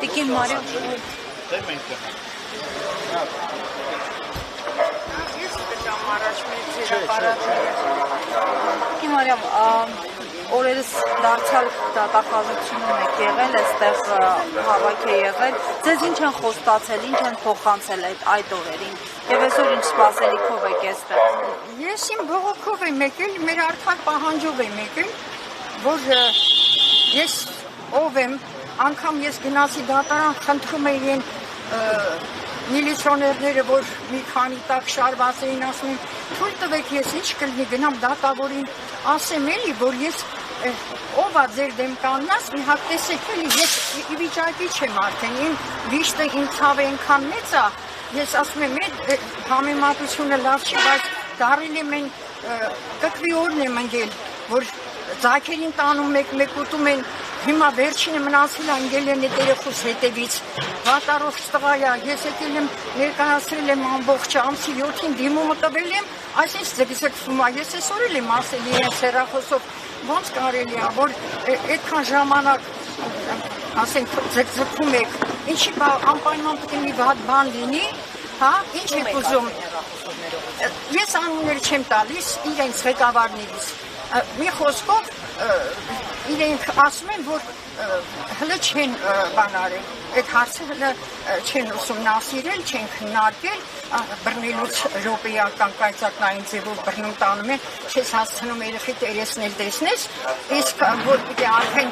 Տիկին Մարիամ Տիկին Մարիամ օրերս դարձյալ դատախազությունում եք եղել, այստեղ հավաք է եղել, ձեզ ինչ են խոստացել, ինչ են փոխանցել այդ օրերին եւ այսօր ինչ սպասելիքով եք այստեղ։ Ես իմ բողոքով եմ եկել, մեր արդար պահանջով եմ եկել, որ ես ով եմ, անգամ ես գնացի դատարան, խնդրում էին միլիցիոներները, որ մի քանի տակ շարված էին, ասում են, թույլ տվեք ես ինչ կլինի, գնամ դատավորին, ասեմ էլի, որ ես ով է ձեր դեմ կանգնած, մի հատ տեսեք էլի, ես ի վիճակի չեմ արդեն, իմ վիշտը իմ ցավը այնքան մեծ է, ես ասում եմ, համեմատությունը լավ չի, բայց դարել եմ են կկվի օրն եմ ընկել, որ ձակերին տանում մեկ ուտում են, հիմա վերջինը մնացել է ընկել են այդ երեխուս հետևից, վատարով տղա է, ես եկել եմ ներկայացրել եմ ամբողջ ամսի 7-ին դիմումը տվել եմ, այսինչ ձգձգվում է, ես այսօր էլ եմ ասել իրենց հեռախոսով, ոնց կարելի է, որ այդքան ժամանակ ասենք ձգձգվում եք, ինչի անպայման պետք է մի վատ բան լինի, հա, ինչ եք ուզում, ես անուններ չեմ տալիս իրենց ղեկավարներից, մի խոսքով իրենք ասում են, որ հլը չեն բան արել, այդ հարցը հլը չեն ուսումնասիրել, չեն քննարկել, բռնելուց րոպեական կայծակնային ձևով բռնում տանում են, չես հասցնում երեխի երեսն էլ տեսնես, իսկ որ պիտի արդեն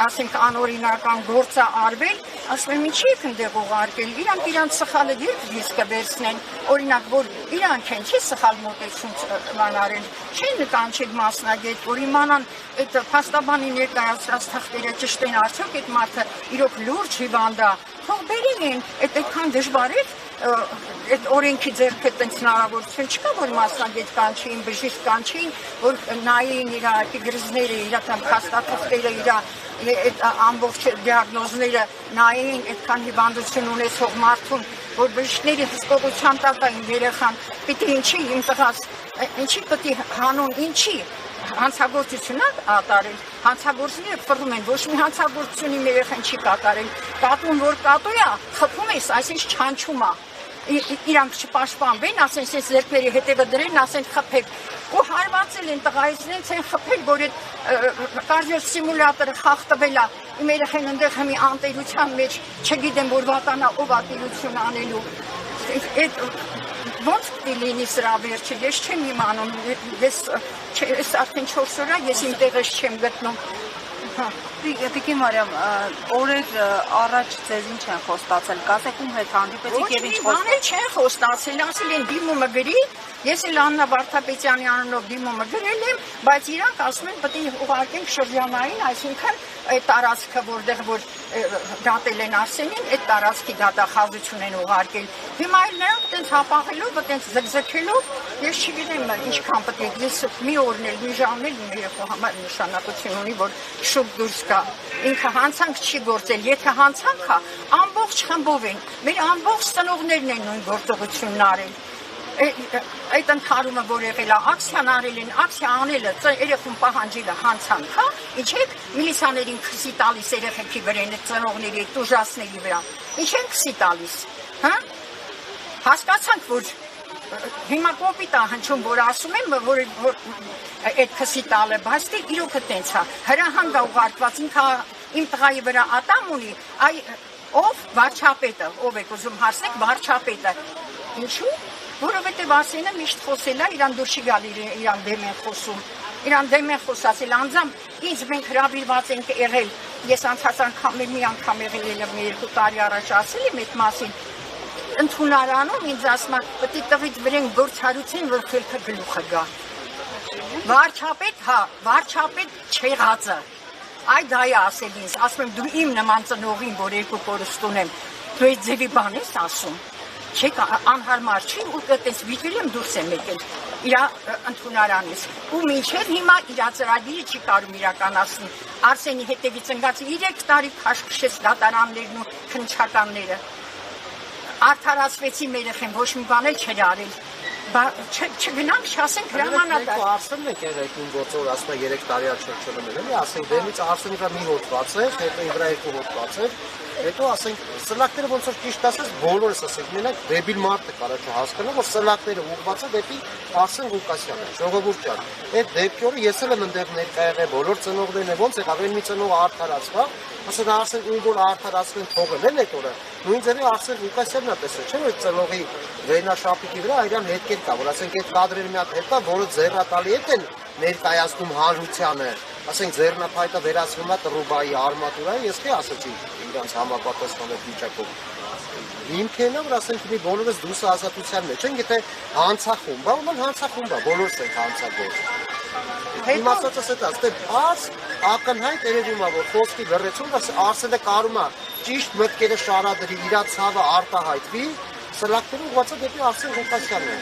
ասենք անօրինական գործը արվել, ասում եմ ինչի եք ընդեղ ուղարկել, իրանք իրանք սխալը երբ դիսկը վերցնեն, օրինակ, որ իրանք են չի սխալ մոտեցում բան արել, չեն նկանչել մասնագետ, որ իմանան այդ փաստաբանի ներկայացրած թղթերը ճշտ են արդյոք այդ մարդը իրոք լուրջ հիվանդ է, թող բերին են, այդքան դժվար է, այդ օրենքի ձեռքը տենց հնարավորություն չկա, որ մասնագետ կանչեին, բժիշկ կանչեին, որ նայեին իր գրզները, իր փաստաթղթերը, իր ամբողջ դիագնոզները նայեին այդքան հիվանդություն ունեցող մարդուն, որ բժիշկների հսկողության տակ էին երեխան, պիտի ինչի իմ տղաս, ինչի պիտի հանուն, ինչի հանցագործություն ատարել, հանցագործները ֆռում են, ոչ մի հանցագործություն իմ երեխան չի կատարել, կատուն որ կատու է, խփում ես, այսինչ չանչում է, իրանք չպաշտպանվեն, ասեն սենց ձեռքների հետևը դրեն, ասեն խփեք, ու հարվածել են տղայից նենց են խփել, որ այդ կարդիո սիմուլյատորը խախտվել է, իմ երեխան ընդեղ հմի անտերության մեջ, չգիտեմ, որ վատանա ով ատերություն անելու, ոնց պիտի լինի սրա վերջը, ես չեմ իմանում, ես արդեն 4 օր է, ես իմ տեղս չեմ գտնում։ Տիկին Մարիամ, օրեր առաջ ձեզ ինչ են խոստացել, կասեք ում հետ հանդիպեցիք և ինչ խոստացել։ Բանել չեն խոստացել, ասել են դիմումը գրի, ես էլ Աննա Վարդապետյանի անունով դիմումը գրել եմ, բայց իրանք ասում են պետք է ուղարկենք շրջանային, այսինքն այդ տարածքը, որտեղ որ դատել են Արսենին, այդ տարածքի դատախազություն են ուղարկել։ Հիմա էլ նրանք այդպես հապաղելով, այդպես զգզգելով, ես չգիտեմ ինչքան պետք է, ես մի օրն էլ, մի ժամն էլ իմ երեխու համար նշանակություն ունի, որ շուտ դուրս գա։ Ինքը հանցանք չի գործել, եթե հանցանք է, ամբողջ խմբով են, մեր ամբողջ ծնողներն են նույն գործողությունն արել։ Այդ ընդհարումը, որ եղել է, ակցիան արել են, ակցիա անելը, երեխուն պահանջելը հանցանք, հա, ինչ եք միլիցիաներին քսի տալիս երեխեքի վրա, այդ ծնողների, այդ ուժասների վրա, ինչ են քսի տալիս, հա, հասկացանք, որ հիմա կոպիտ է հնչում, որ ասում եմ, որ այդ քսի տալը, բայց դե իրոքը տենց է, հրահանգ է ուղարկված, ինքը իմ տղայի վրա ատամ ունի, ով վարչապետը, ով եք ուզում հարցնեք, վարչապետը, ինչու՞, որովհետև Արսենը միշտ խոսել է, իրան դուր չի գալ իրան դեմ են խոսում, իրան դեմ են խոսացել, անձամբ ինձ մենք հրավիրված ենք եղել, ես անցած անգամ մի անգամ եղել եմ 2 տարի առաջ ասել եմ այդ մասին, ընդունարանում ինձ ասում է, պետք է տվից վրեն գործարություն, որ խելքը գլուխը գա։ Վարչապետ, հա, վարչապետ չեղածը, այդ դա է ասել ինձ, ասում եմ դու իմ նման ծնողին, որ 2 կորուստ ունեմ, դու այդ ձևի բան ես ասում, չեք անհարմար չի, ու այդպես վիճել եմ դուրս եմ եկել իր ընդունարանից, ու մինչև հիմա իր ծրագիրը չի կարում իրականացնի, Արսենի հետևից ընկած 3 տարի քաշքշեց դատարաններն ու քննչականները, արդարացվեցի մեր երեխեն, ոչ մի բան էլ չէր արել, չգնանք, չասենք հրամանատար։ Արսենն եք եղեք իմ գործը, որ ասում է 3 տարի աչքերում են, էլի, ասենք դեմից Արսենի վրա մի հոդված է, հետո իմ վրա 2 հոդված է, հետո ասենք սլակները ոնց որ ճիշտ ասես բոլորս ասենք մենակ դեբիլ մարդը կարա չհասկանա, որ սլակները ուղղված է դեպի Արսեն Ղուկասյանը, ժողովուրդ ջան։ Այդ դեպքերը ես էլ եմ ընդեղ ներկա եղել, բոլոր ծնողներն են, ոնց եղավ, այն մի ծնող արդարացավ, ասենք Արսեն ում որ արդարացնեն թողել են այդ օրը։ Նույն ձևի Արսեն Ղուկասյանն է տեսել, չէ՞ որ ծնողի վերնաշապիկի վրա իրան հետքեր կա, որ ասենք այդ կադրերը մի հատ հետ կա, որը ձեռնատալի են ներկայացնում հանրությանը, ասենք ձեռնափայտը վերածվում է Տրուբայի արմատուրային, ես թե ասեցի իրանց համապատասխանող վիճակով։ Հիմքերն է, որ ասենք մի բոլորս դուրս ազատության մեջ են, գիտե հանցախումբ, ուրեմն հանցախումբ է, բոլորս ենք հանցագործ։ Իմ ասածս է դա, ստե բաց ակնհայտ երևում է, որ խոսքի լռեցում, Արսենը կարում է ճիշտ մտքերը շարադրի, իր ցավը արտահայտվի, սլակները ուղղված է դեպի Արսեն Ղուկասյանին։